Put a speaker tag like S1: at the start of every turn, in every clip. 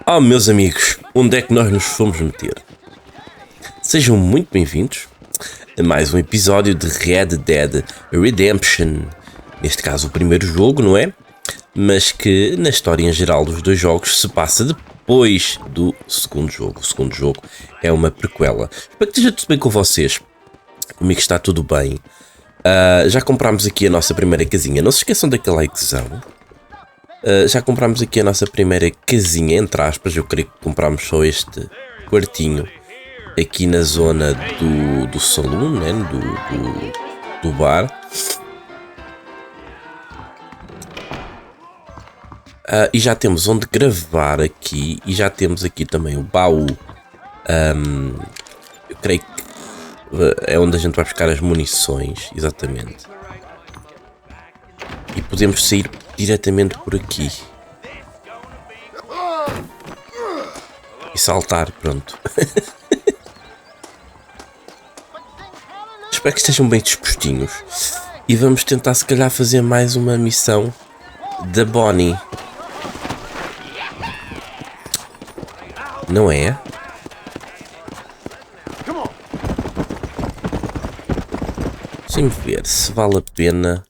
S1: Oh, meus amigos, onde é que nós nos fomos meter? Sejam muito bem-vindos a mais um episódio de Red Dead Redemption. Neste caso, o primeiro jogo, não é? Mas que, na história em geral dos dois jogos, se passa depois do segundo jogo. O segundo jogo é uma prequela. Espero que esteja tudo bem com vocês. Comigo está tudo bem. Já comprámos aqui a nossa primeira casinha. Não se esqueçam daquele likezão. Já comprámos aqui a nossa primeira casinha, entre aspas. Eu creio que comprámos só este quartinho aqui na zona do salão, né? do bar. E já temos onde gravar aqui. E já temos aqui também o baú. Eu creio que é onde a gente vai buscar as munições, exatamente. E podemos sair diretamente por aqui. E saltar, pronto. Espero que estejam bem dispostinhos. E vamos tentar se calhar fazer mais uma missão da Bonnie. Não é? Deixa-me ver se vale a pena.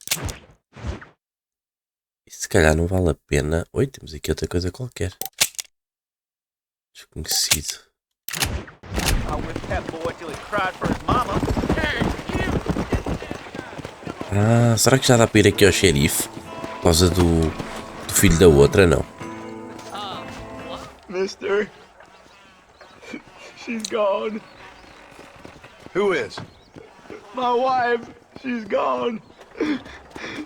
S1: E se calhar não vale a pena. Oi, temos aqui outra coisa qualquer. Desconhecido. Será que já dá para ir aqui ao xerife? Por causa do filho da outra, não.
S2: Mister, she's gone.
S3: Who is?
S2: My wife, she's gone.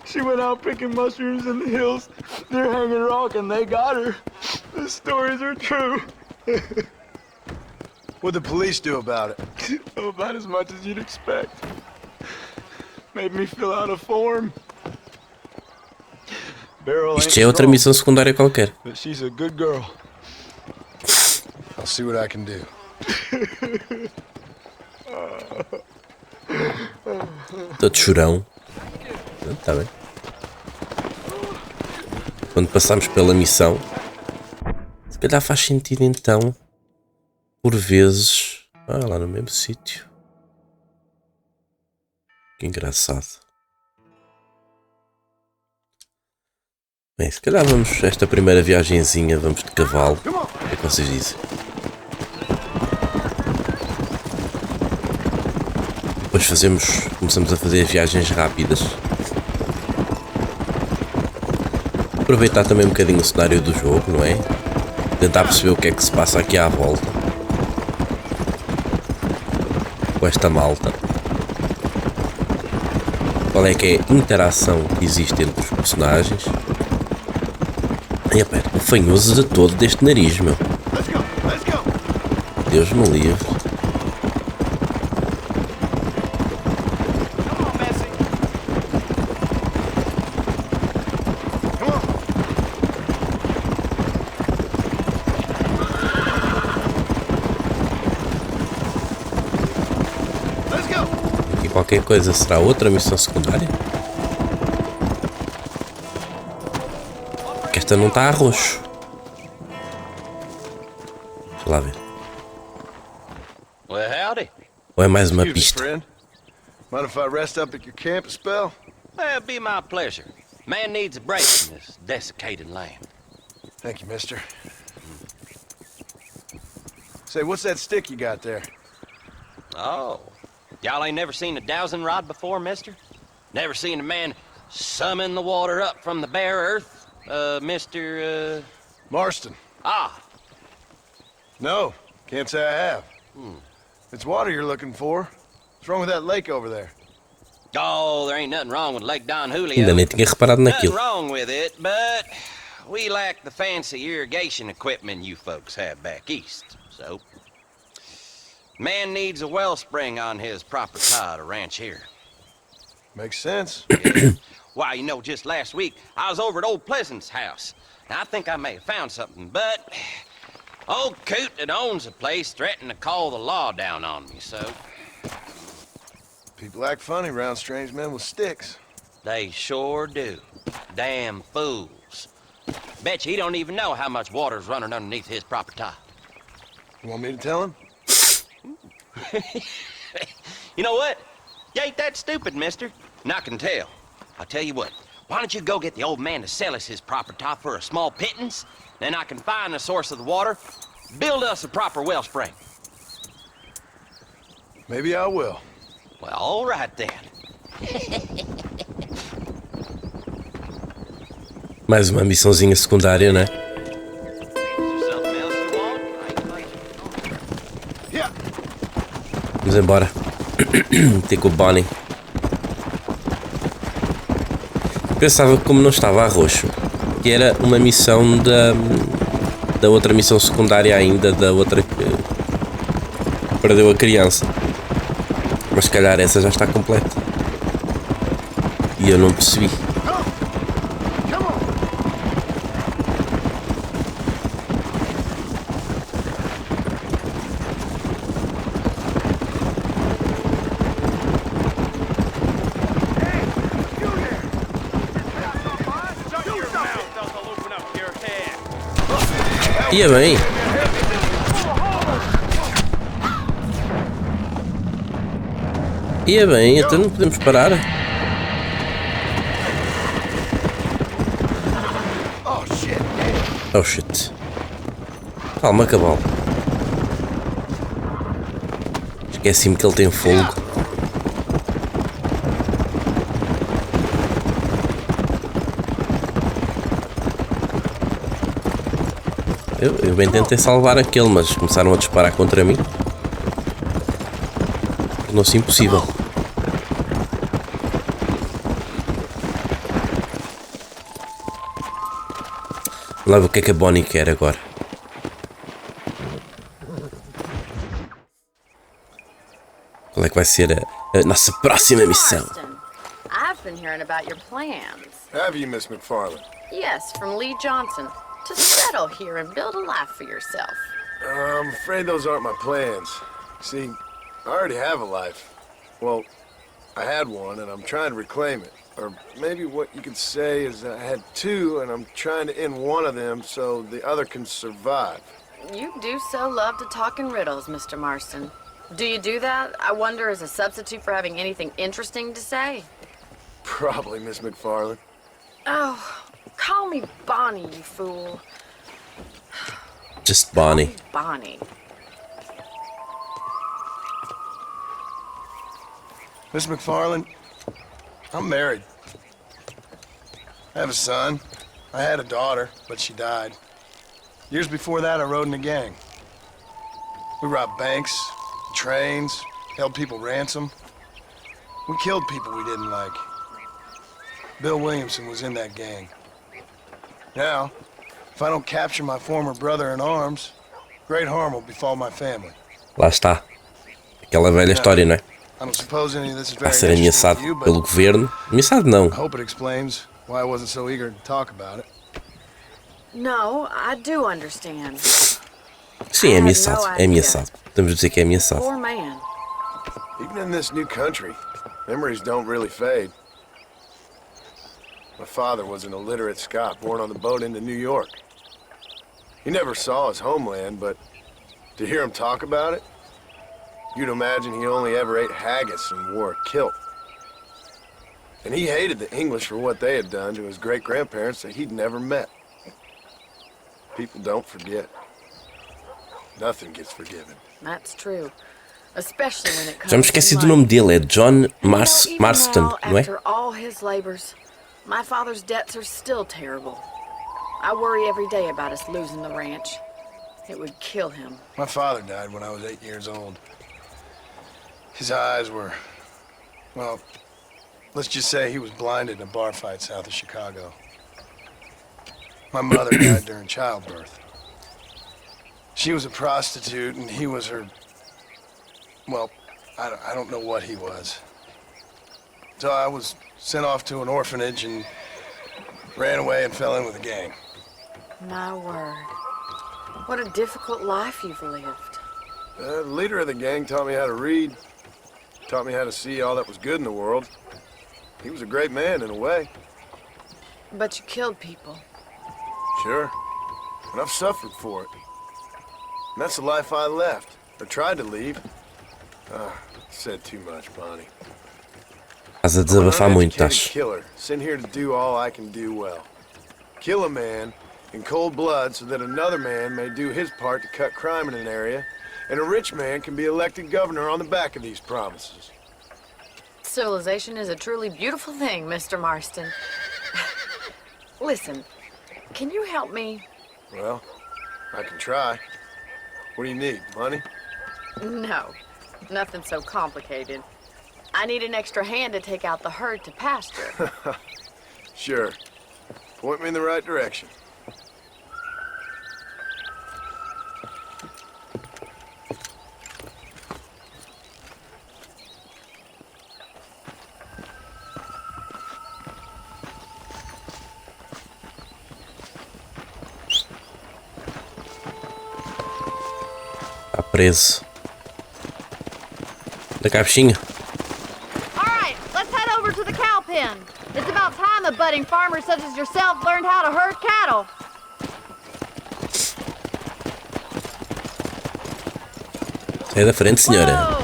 S2: She went out picking mushrooms in the hills near Hanging Rock and they got her. The stories are true.
S3: What'd the police do about it?
S2: About as much as you'd expect. Made me fill out a form.
S1: Isto já é outra missão secundária qualquer.
S2: But she's a good girl.
S3: I'll see what I can do.
S1: Todo chorão. Está bem. Quando passamos pela missão, se calhar faz sentido então, por vezes, lá no mesmo sítio. Que engraçado. Bem, se calhar vamos, esta primeira viagenzinha, vamos de cavalo. O que é que vocês dizem? Depois começamos a fazer viagens rápidas. Aproveitar também um bocadinho o cenário do jogo, não é? Tentar perceber o que é que se passa aqui à volta. Com esta malta. Qual é que é a interação que existe entre os personagens. E aperta o fanhoso de todo deste nariz, meu. Deus me livre. Qualquer coisa será outra missão secundária? Que esta não está a roxo. Deixa lá ver.
S4: Well, howdy.
S1: Ou é mais uma pista?
S3: Friend. Mind if I rest up at your camp a spell?
S4: Well, it'd be my pleasure. Man needs a break from this desiccated land.
S3: Thank you, mister. Say, what's that stick you got there?
S4: Oh. Y'all ain't never seen a dowsing rod before, mister? Never seen a man summon the water up from the bare earth? Mr.
S3: Marston.
S4: Ah.
S3: No, can't say I have. It's water you're looking for. What's wrong with that lake over there?
S4: Oh, there ain't nothing wrong with Lake Don Julio.
S1: Ainda nem tinha reparado
S4: Nothing
S1: naquilo.
S4: wrong with it, but we lack the fancy irrigation equipment you folks have back east, so... Man needs a wellspring on his property to ranch here.
S3: Makes sense.
S4: Why, you know, just last week, I was over at Old Pleasant's house. Now, I think I may have found something, but... Old coot that owns the place threatened to call the law down on me, so...
S3: People act funny around strange men with sticks.
S4: They sure do. Damn fools. Bet you he don't even know how much water's running underneath his proper top.
S3: You want me to tell him?
S4: You know what? You ain't that stupid, mister. And I can tell. I'll tell you what. Why don't you go get the old man to sell us his proper top for a small pittance? Then I can find the source of the water, build us a proper wellspring.
S3: Maybe I will.
S4: Well, all right then.
S1: Mais uma missãozinha secundária, né? Vamos embora. Ter com o Bonnie. Pensava que como não estava a roxo, que era uma missão da outra missão secundária ainda, da outra que perdeu a criança. Mas se calhar essa já está completa. E eu não percebi. Ia bem. Ia bem, então não podemos parar. Oh shit. Calma, cavalo. Esqueci-me que ele tem fogo. Eu bem tentei salvar aquele, mas começaram a disparar contra mim. Tornou-se impossível. Vamos lá ver o que é que a Bonnie quer agora. Qual é que vai ser a nossa próxima missão?
S5: I've been hearing about your plans.
S3: Have you, Miss McFarland?
S5: Yes, from Lee Johnson. To settle here and build a life for yourself.
S3: I'm afraid those aren't my plans. See, I already have a life. Well, I had one, and I'm trying to reclaim it. Or maybe what you could say is I had two, and I'm trying to end one of them so the other can survive.
S5: You do so love to talk in riddles, Mr. Marston. Do you do that, I wonder, as a substitute for having anything interesting to say?
S3: Probably, Miss McFarland.
S5: Oh, call me Bonnie, you fool.
S1: Just Bonnie.
S5: Bonnie.
S3: Miss McFarland, I'm married. I have a son. I had a daughter, but she died. Years before that, I rode in a gang. We robbed banks, trains, held people ransom. We killed people we didn't like. Bill Williamson was in that gang. Now, if I don't capture my former brother in arms, great harm will befall my family.
S1: Lá está. Aquela velha história, não é?
S3: I don't suppose any of this is
S1: Vai
S3: very
S1: ser
S3: interesting
S1: ameaçado
S3: to you,
S1: pelo
S3: but
S1: governo. Ameaçado não.
S3: I hope it explains why I wasn't so eager to talk about it.
S5: No, I do understand.
S1: Sim, é ameaçado. É ameaçado. Podemos dizer que é ameaçado.
S5: Poor man.
S3: Even in this new country, memories don't really fade. My father was an illiterate Scot born on the boat into New York. He never saw his homeland, but to hear him talk about it, you'd imagine he only ever ate haggis and wore a kilt. And he hated the English for what they had done to his great-grandparents that he'd never met. People don't forget. Nothing gets forgiven.
S5: That's true. Especially when it comes
S1: Já me
S5: to
S1: esqueci do
S5: money.
S1: nome dele. É John
S5: Even
S1: Marston,
S5: now,
S1: não é?
S5: after all his labors, my father's debts are still terrible. I worry every day about us losing the ranch. It would kill him.
S3: My father died when I was 8 years old. His eyes were, well, let's just say he was blinded in a bar fight south of Chicago. My mother died during childbirth. She was a prostitute and he was her, well, I don't know what he was. So I was sent off to an orphanage and ran away and fell in with a gang.
S5: My word. What a difficult life you've lived.
S3: The leader of the gang taught me how to read, taught me how to see all that was good in the world. He was a great man in a way.
S5: But you killed people.
S3: Sure. And I've suffered for it. And that's the life I left, or tried to leave. Said too much, Bonnie.
S1: Estás a desabafar muito,
S3: I'm an
S1: estás?
S3: uneducated killer, sent here to do all I can do well. Kill a man in cold blood so that another man may do his part to cut crime in an area, and a rich man can be elected governor on the back of these promises.
S5: Civilization is a truly beautiful thing, Mr. Marston. Listen, can you help me?
S3: Well, I can try. What do you need, money?
S5: No, nothing so complicated. I need an extra hand to take out the herd to pasture.
S3: Sure. Point me in the right direction.
S1: Está preso. Da caixinha.
S6: All right, let's head over to the cow pen. It's about time a budding farmer such as yourself learned how to herd cattle.
S1: Sai da frente, senhora.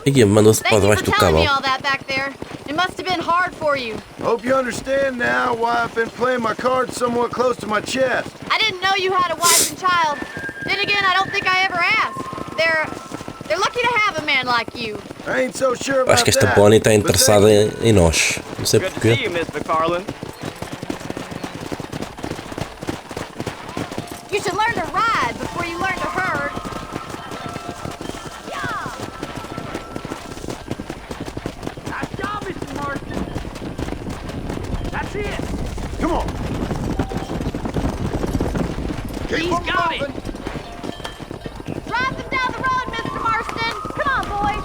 S1: Aí, mandou-se para
S6: Thank you
S1: debaixo
S6: for
S1: do
S6: telling me
S1: cavalo.
S6: all that back there. It must have been hard for you.
S3: Hope you understand now why I've been playing my cards somewhat close to my chest.
S6: I didn't know you had a wife and child. Then again, I don't think I ever asked. They're lucky to have a man like you.
S3: I ain't so sure
S1: Eu
S3: about
S1: acho que esta
S3: that,
S1: Bonnie está
S3: but
S1: interessada em nós. Não sei
S7: Good to see
S1: porquê.
S7: you, Miss McFarland.
S6: You should learn to ride before you learn to herd. Yeah.
S2: Nice job, Mr. Marston. That's it.
S3: Come on.
S2: He's got it.
S6: Drive them down the road, Mr. Marston. Come on, boys.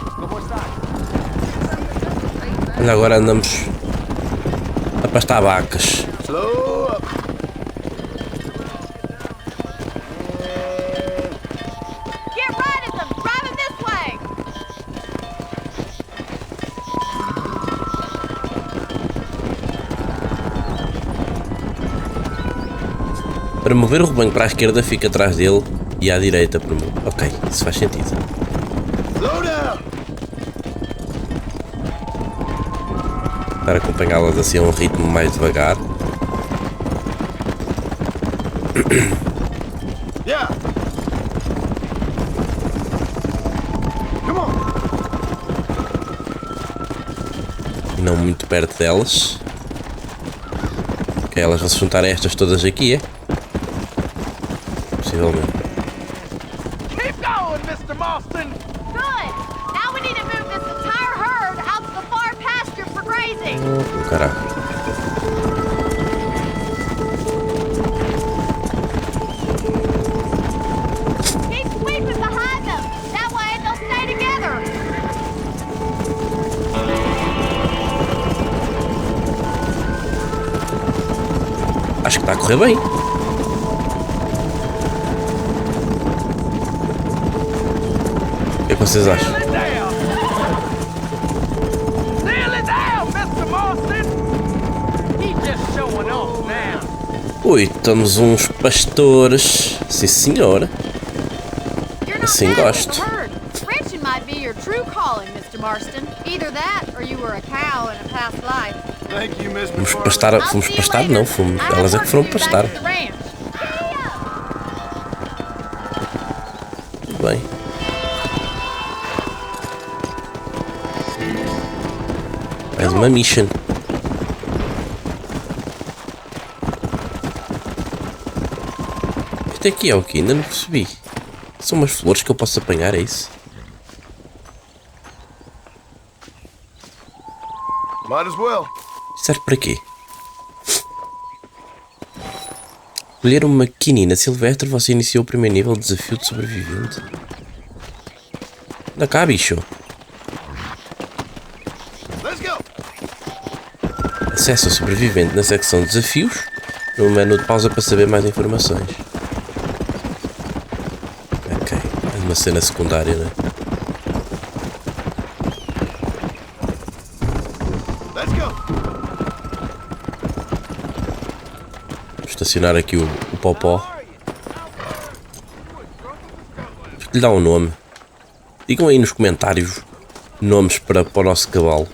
S1: Olha, agora andamos a pastar vacas.
S3: Slow up.
S6: Get right at them. Drive them this way.
S1: Para mover o rebanho para a esquerda, fica atrás dele e à direita. Ok, isso faz sentido.
S3: Slow down.
S1: Para acompanhá-las assim a um ritmo mais devagar.
S3: Yeah. Come on.
S1: E não muito perto delas. Ok, elas vão se juntar a estas todas aqui, é? Possivelmente.
S2: Keep going, Mr. Marston.
S6: Good. Now we need to move this entire herd out to the far pasture for grazing.
S1: Caraca.
S6: Keep sweeping behind them. That way they'll stay together.
S1: Acho que está a correr bem. O que é que vocês acham?
S2: Nearly down. Nearly down, Mr. Marston. He's just showing off now.
S1: Ui, estamos uns pastores. Sim, senhora.
S6: You're not
S1: Assim
S6: bad with
S1: gosto.
S6: the herd. Ranching might be your true calling, Mr. Marston. Either that or you were a cow in a past life.
S3: Thank you, Miss
S1: Fomos
S3: McFarland.
S1: pastar,
S6: I'll
S1: fomos
S6: see you
S1: pastar
S6: later.
S1: não, fomos.
S6: I have
S1: Elas é que
S6: work
S1: foram
S6: to do back
S1: pastar.
S6: at the ranch.
S1: Tudo bem. Mais uma mission. Isto aqui é o que? Ainda não percebi. São umas flores que eu posso apanhar, é isso?
S3: Might as well.
S1: Isto serve para quê? Colher uma quinina silvestre, você iniciou o primeiro nível de desafio de sobrevivente. Anda cá, bicho.
S3: Let's go.
S1: Acesse o sobrevivente na secção desafios, no menu de pausa para saber mais informações. Ok, mais uma cena secundária, não é?
S3: Let's go.
S1: Vou estacionar aqui o Popó. Temos que lhe dar um nome. Digam aí nos comentários nomes para o nosso cavalo.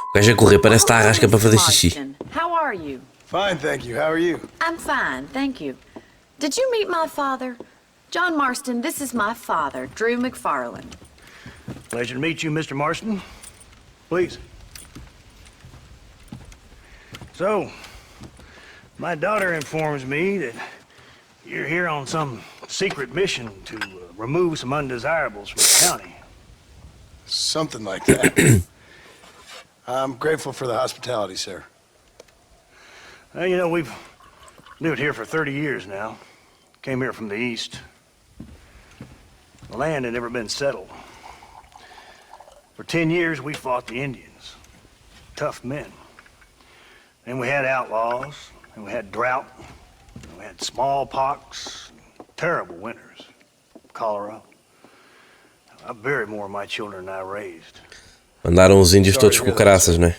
S1: O gajo a correr, parece que está à rasca para fazer xixi.
S5: How are you?
S3: Fine, thank you. How are you?
S5: I'm fine, thank you. Did you meet my father? John Marston, this is my father, Drew McFarland.
S7: Pleasure to meet you, Mr. Marston. Please. So, my daughter informs me that you're here on some secret mission to remove some undesirables from the county.
S3: Something like that. I'm grateful for the hospitality, sir.
S7: Well, you know, we've lived here for 30 years now. Came here from the east. The land had never been settled. For 10 years, we fought the Indians. Tough men. Then we had outlaws, and we had drought, and we had smallpox, terrible winters, cholera. I buried more of my children than I raised.
S1: Mandaram os índios todos com caraças, né?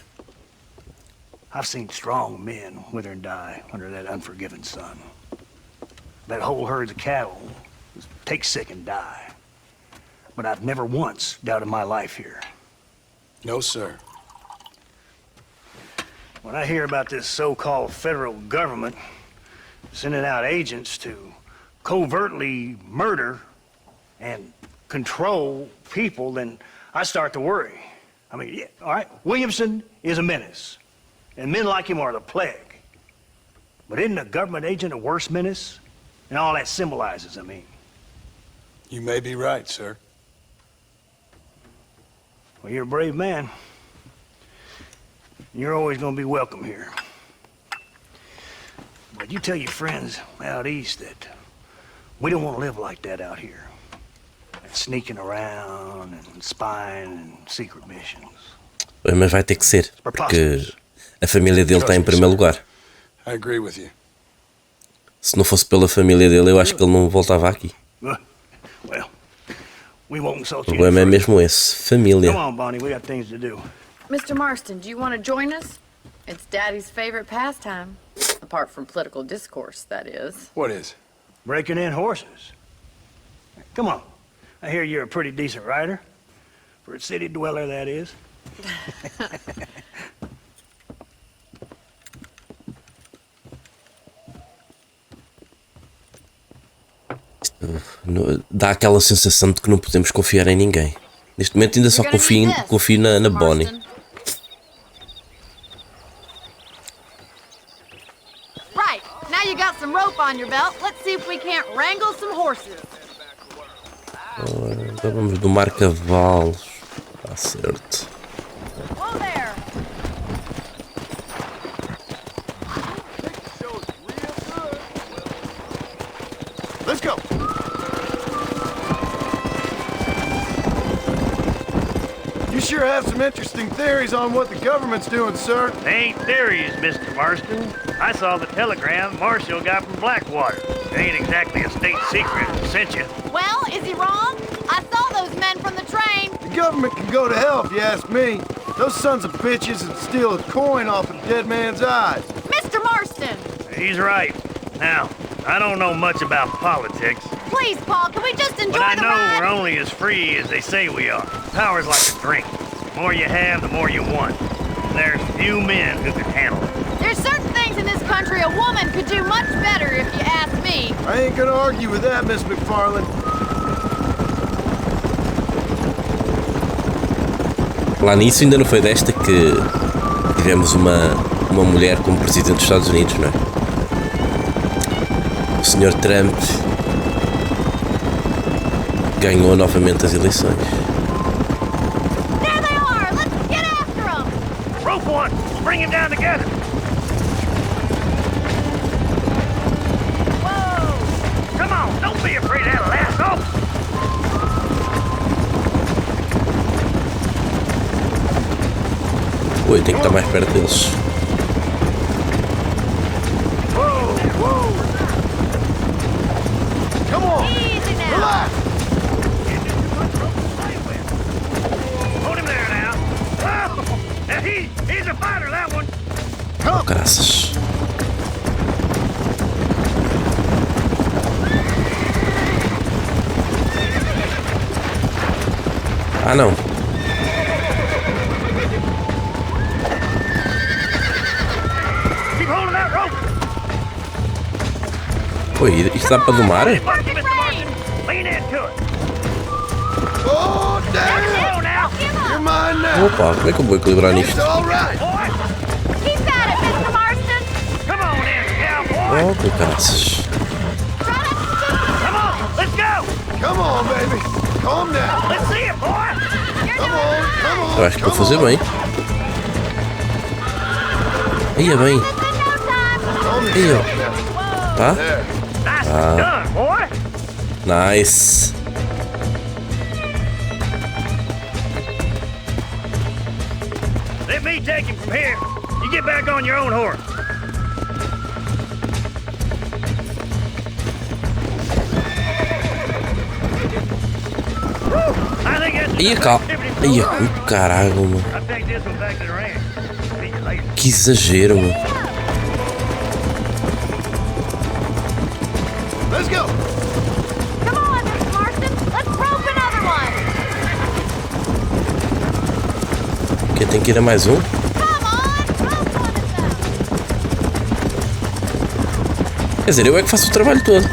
S7: I've seen strong men wither and die under that unforgiving sun. That whole herds of cattle take sick and die. But I've never once doubted my life here.
S3: No, sir.
S7: When I hear about this so-called federal government sending out agents to covertly murder and control people, then I start to worry. I mean, yeah, all right, Williamson is a menace, and men like him are the plague. But isn't a government agent a worse menace? And all that symbolizes, I mean.
S3: You may be right, sir.
S7: Well, you're a brave man. You're always going to be welcome here. But you tell your friends out east that we don't want to live like that out here. Sneaking around and spying and secret missions.
S1: Mas vai ter que ser, porque a família dele está em primeiro lugar.
S3: I agree with you.
S1: Se não fosse pela família dele, eu acho que ele não voltava aqui.
S7: Well, we won't insult
S1: O
S7: you.
S1: problema é mesmo esse, família.
S7: Come on, Bonnie, we got things to do.
S5: Mr. Marston, do you want to join us? It's Daddy's favorite pastime. Apart from political discourse, that is.
S3: What is?
S7: Breaking in horses. Come on. I hear you're a pretty decent rider. For a city dweller, that is.
S1: Dá aquela sensação de que não podemos confiar em ninguém. Neste momento ainda só confio na Bonnie.
S6: Right, now you got some rope on your belt. Let's see if we can't wrangle some horses.
S1: Agora vamos domar cavalos. Está certo.
S6: Whoa there.
S3: Let's go. You sure have some interesting theories on what the government's doing, sir.
S7: They ain't theories, Mr. Marston. I saw the telegram Marshall got from Blackwater. It ain't exactly a state secret who sent you.
S6: Well, is he wrong? I saw those men from the train.
S3: The government can go to hell if you ask me. Those sons of bitches would steal a coin off a dead man's eyes.
S6: Mr. Marston!
S7: He's right. Now, I don't know much about politics,
S6: Please, Paul, can we just enjoy
S7: but I
S6: the
S7: know
S6: ride?
S7: we're only as free as they say we are. Power's like a drink. The more you have, the more you want. And there's few men who can handle it.
S6: There's certain things in this country a woman could do much better if you ask me.
S3: I ain't gonna argue with that, Miss McFarland.
S1: Lá nisso ainda não foi desta que tivemos uma mulher como presidente dos Estados Unidos, não é? O Sr. Trump ganhou novamente as eleições.
S6: There they are! Let's get after them!
S7: Rope one! We'll bring him down together! Whoa! Come on! Don't be afraid of that lasso!
S1: Ui, tem que estar mais perto deles.
S3: Whoa, whoa. Come on.
S6: Easy now!
S3: Relax.
S7: Hold him there now! Oh, now he's a
S1: Oh, graças. Ah, não. Oi, isto dá para domar?
S3: Oh, damn! You're mine now.
S1: Opa, como é que eu vou equilibrar
S3: It's
S1: nisto?
S3: all right.
S6: Keep at it, Mr. Marston.
S7: Come on in, cowboy.
S1: Oh, que graças.
S7: Come on, let's go.
S3: Come on, baby. Calm down.
S7: Let's see it, boy.
S3: Come on, come on.
S1: Eu acho que vou
S3: come
S1: fazer
S3: on.
S1: bem. Aí é bem.
S3: Calm
S1: Aí,
S3: yourself
S1: ó.
S3: now.
S1: Tá?
S3: There.
S7: Nice done, boy.
S1: Nice.
S7: Let me take him from here. You get back on your own horse. Woo! I think that's
S1: Aí, cal. Aí, caralho, mano.
S7: I'll take this one back to the ranch. See you later.
S1: Que exagero, mano.
S3: Let's go.
S6: Come on, Mr. Marston. Let's rope another one.
S1: Porque tem que ir a mais um.
S6: Come on, rope one of them.
S1: Quer dizer, eu é que faço o trabalho todo.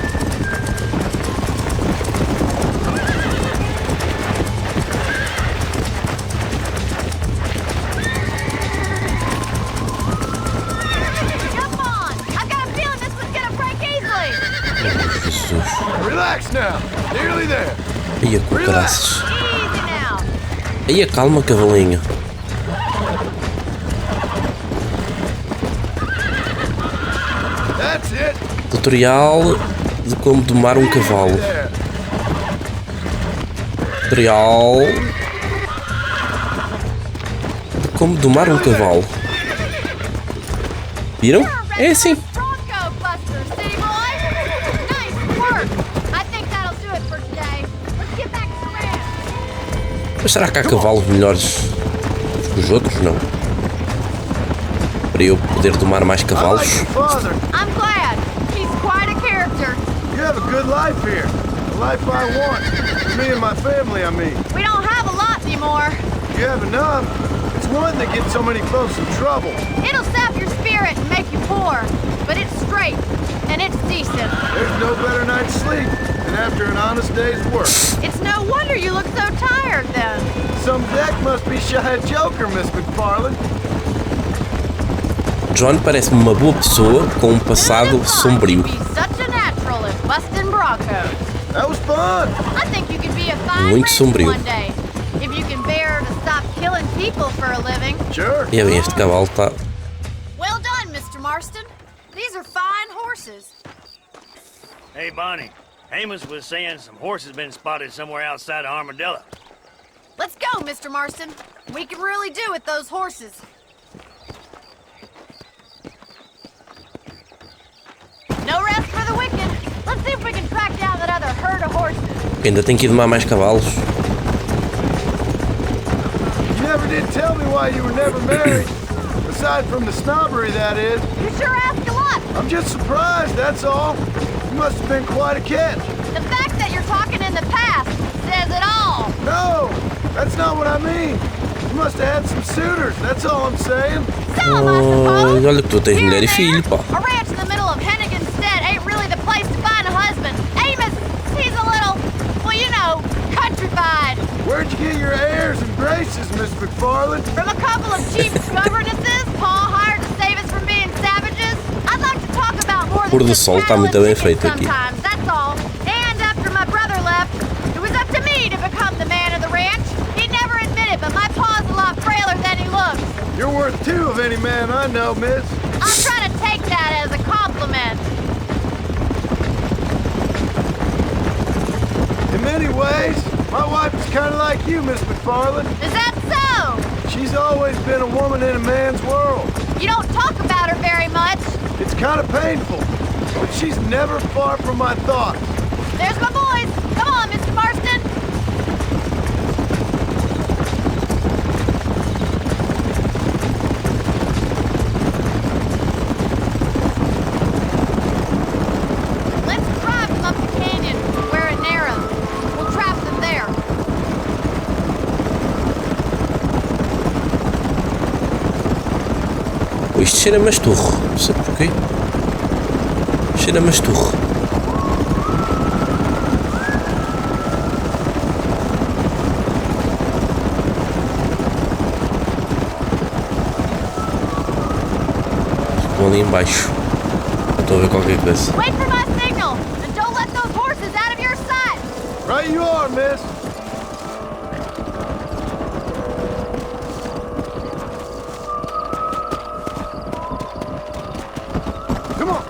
S6: Come on. I've got a feeling this one's gonna break easily.
S1: Jesus.
S3: Relax now. Nearly there.
S1: Aí, com graças.
S6: Easy now.
S1: Aí, calma, cavalinho.
S3: That's it.
S1: Tutorial de como domar um cavalo.
S3: There.
S1: Tutorial de como domar um cavalo. Viram? É assim.
S6: Bronco Buster, city boy. Nice work. I think that'll do it for today. Let's get back to the ranch.
S1: Mas será que há cavalos melhores que os outros? Não. Para eu poder domar mais
S3: I like
S1: cavalos.
S3: your father.
S6: I'm glad. He's quite a character.
S3: You have a good life here. The life I want. For me and my family, I mean.
S6: We don't have a lot anymore.
S3: You have enough. It's one that gets so many folks in trouble.
S6: It'll sap your spirit and make you poor. But it's straight. And it's decent.
S3: There's no better night's sleep than after an honest day's work.
S6: It's no wonder you look so tired then.
S3: Some deck must be shy of Joker, Miss McFarlane.
S1: John parece-me uma boa pessoa com um passado sombrio.
S6: Be such a natural at busting broncos.
S3: That was fun.
S6: I think you could be a fine
S1: Muito
S6: rancher
S1: sombrio.
S6: one day. If you can bear to stop killing people for a living.
S3: Sure.
S1: E bem, este cavalo está.
S6: Well done, Mr. Marston. These are fine horses.
S7: Hey, Bonnie. Amos was saying some horses been spotted somewhere outside of Armadillo.
S6: Let's go, Mr. Marston. We can really do with those horses. No rest for the wicked. Let's see if we can track down that other herd of horses.
S1: Ainda tem que ir domar mais cavalos.
S3: You never did tell me why you were never married. Aside from the snobbery, that is.
S6: You sure ask a lot.
S3: I'm just surprised, that's all. You must have been quite a catch.
S6: The fact that you're talking in the past says it all.
S3: No, that's not what I mean. You must have had some suitors, that's all I'm saying.
S6: Some, I suppose.
S1: Olha que tu tens
S6: Here
S1: mulher e
S6: and
S1: filho,
S6: there.
S1: pá.
S6: A ranch in the middle of Hennigan's Stead ain't really the place to find a husband. Amos, he's a little, well, you know, countrified.
S3: Where'd you get your airs and graces, Miss McFarlane?
S6: From a couple of cheap governesses Pa hired to save us from being savages. I'd like to talk about more
S1: Pôr
S6: than
S1: do
S6: just
S1: sol está
S6: cattle
S1: muito
S6: and
S1: bem
S6: chickens
S1: feito aqui.
S6: sometimes, that's all. And after my brother left, it was up to me to become the man of the ranch. He'd never admit it, but my pa's a lot frailer than he looks.
S3: You're worth two of any man I know, miss.
S6: I'm trying to take that as a compliment.
S3: In many ways, my wife is kind of like you, Miss McFarlane.
S6: Is that so?
S3: She's always been a woman in a man's world.
S6: You don't talk about her very much.
S3: It's kind of painful, but she's never far from my thoughts.
S6: There's my boys. Come on, Mr. Marston.
S1: isto cheira a masturro. Não sei porquê. Cheira a masturro. Estou ali embaixo. Estou a ver qualquer coisa.
S6: Wait for my signal, and don't let those horses out of your sight.
S3: Right you are, miss. Come on.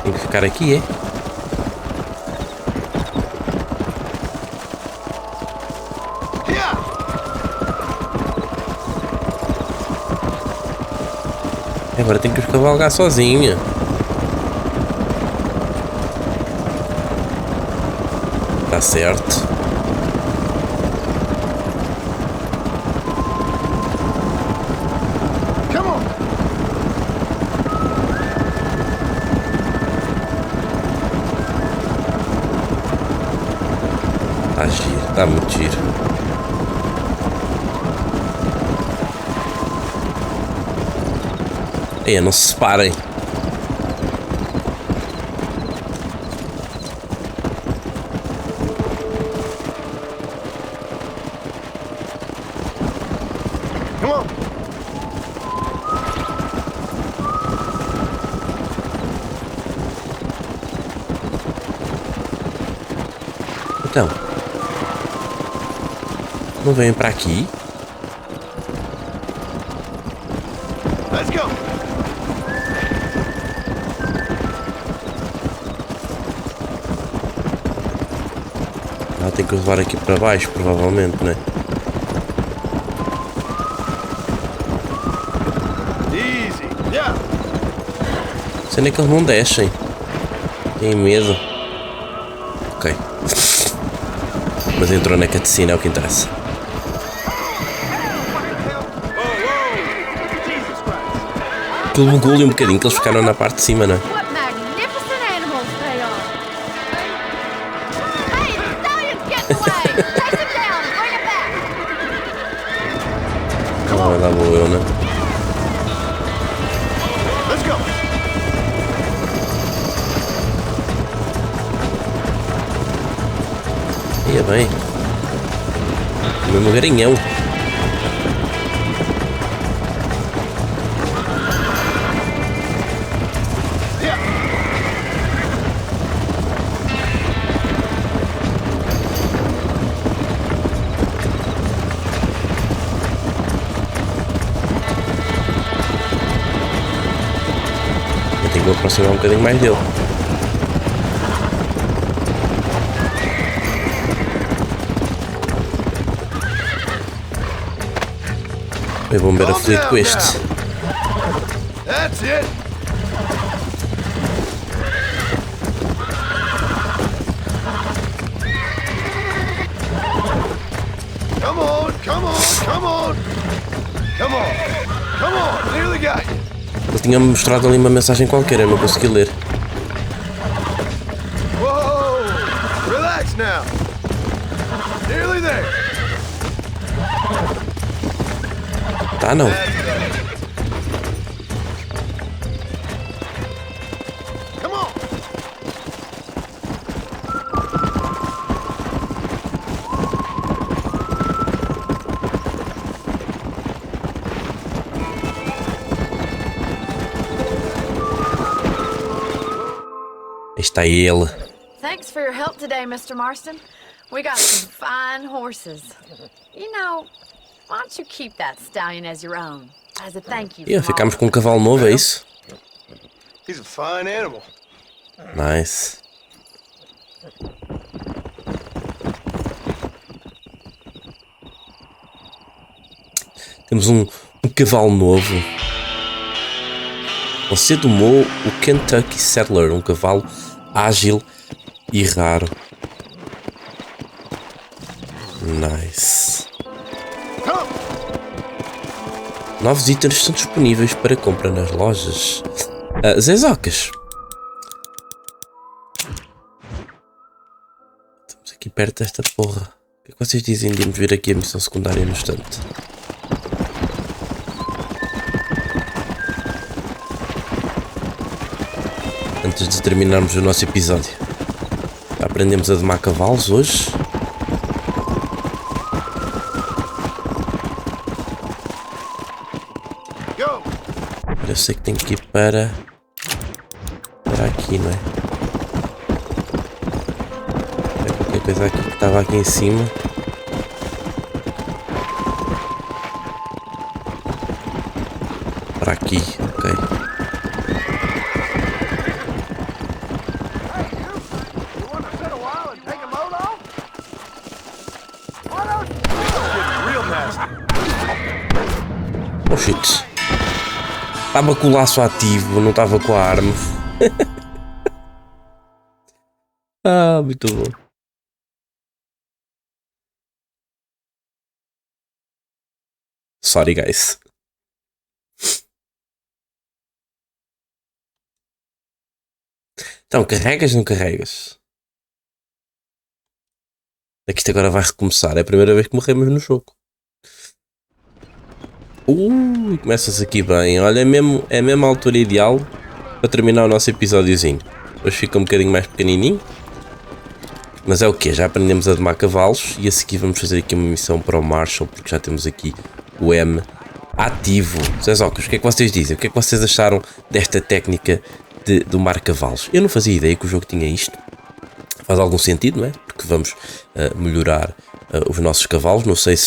S1: Tem que ficar aqui, é?
S3: Yeah.
S1: Agora tem que os cavalgar sozinho. Tá certo.
S3: Come on.
S1: Tá giro, tá muito giro. Ei, não se separem.
S3: Come on.
S1: Então. Não vêm para aqui?
S3: Let's go.
S1: Ah, tem que levar aqui para baixo, provavelmente, né?
S3: Easy. Yeah.
S1: Sendo que eles não descem. Têm medo. Ok. Mas entrou na cutscene, é o que interessa. Aquilo bugou-lhe um bocadinho, que eles ficaram na parte de cima, não é?
S6: What magnificent animals they are. Hey, the stallion's getting away. Chase him down and bring him back.
S1: Ah, lá vou eu, né?
S3: Let's go.
S1: Ia bem. O mesmo garinhão.
S3: Yeah.
S1: Eu tenho que me aproximar um bocadinho mais dele. Eu vou me ver aflito com este.
S3: That's it. Come on, come on, come on. Come on. Come on. Nearly got you.
S1: Ele tinha-me mostrado ali uma mensagem qualquer, eu não consegui ler.
S3: Whoa. Relax now. Nearly there.
S1: Tá, não.
S3: Come on.
S1: Está ele.
S5: Thanks for your help today, Mr. Marston. We got some fine horses. You know, why don't you keep that stallion as your own? As a thank you.
S1: E ficamos com um cavalo novo, é isso?
S3: He's a fine animal.
S1: Nice. Temos um cavalo novo. Você domou o Kentucky Settler, um cavalo ágil e raro. Nice. Novos itens são disponíveis para compra nas lojas. Zezocas. Aqui perto desta porra. O que é que vocês dizem de irmos ver aqui a missão secundária no instante? Antes de terminarmos o nosso episódio. Já aprendemos a domar cavalos hoje. Eu sei que tenho que ir para aqui, não é? É qualquer coisa aqui que estava aqui em cima. Para aqui, ok. Oh shit. Estava com o laço ativo, não estava com a arma. Ah, muito bom. Sorry, guys. Então, carregas ou não carregas? É que isto agora vai recomeçar. É a primeira vez que morremos no jogo. Começa-se aqui bem. Olha, é mesmo a altura ideal para terminar o nosso episódiozinho. Hoje fica um bocadinho mais pequenininho. Mas é o que? Já aprendemos a domar cavalos. E a seguir vamos fazer aqui uma missão para o Marshall. Porque já temos aqui o M ativo. Zé Zocas, o que é que vocês dizem? O que é que vocês acharam desta técnica de domar cavalos? Eu não fazia ideia que o jogo tinha isto. Faz algum sentido, não é? Porque vamos melhorar os nossos cavalos. Não sei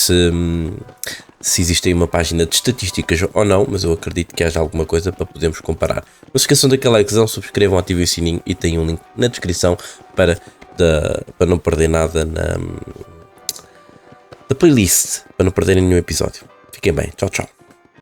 S1: se existe aí uma página de estatísticas ou não, mas eu acredito que haja alguma coisa para podermos comparar. Não se esqueçam daquela likezão, subscrevam, ativem o sininho e tem um link na descrição para não perder nada da playlist, para não perderem nenhum episódio. Fiquem bem, tchau, tchau.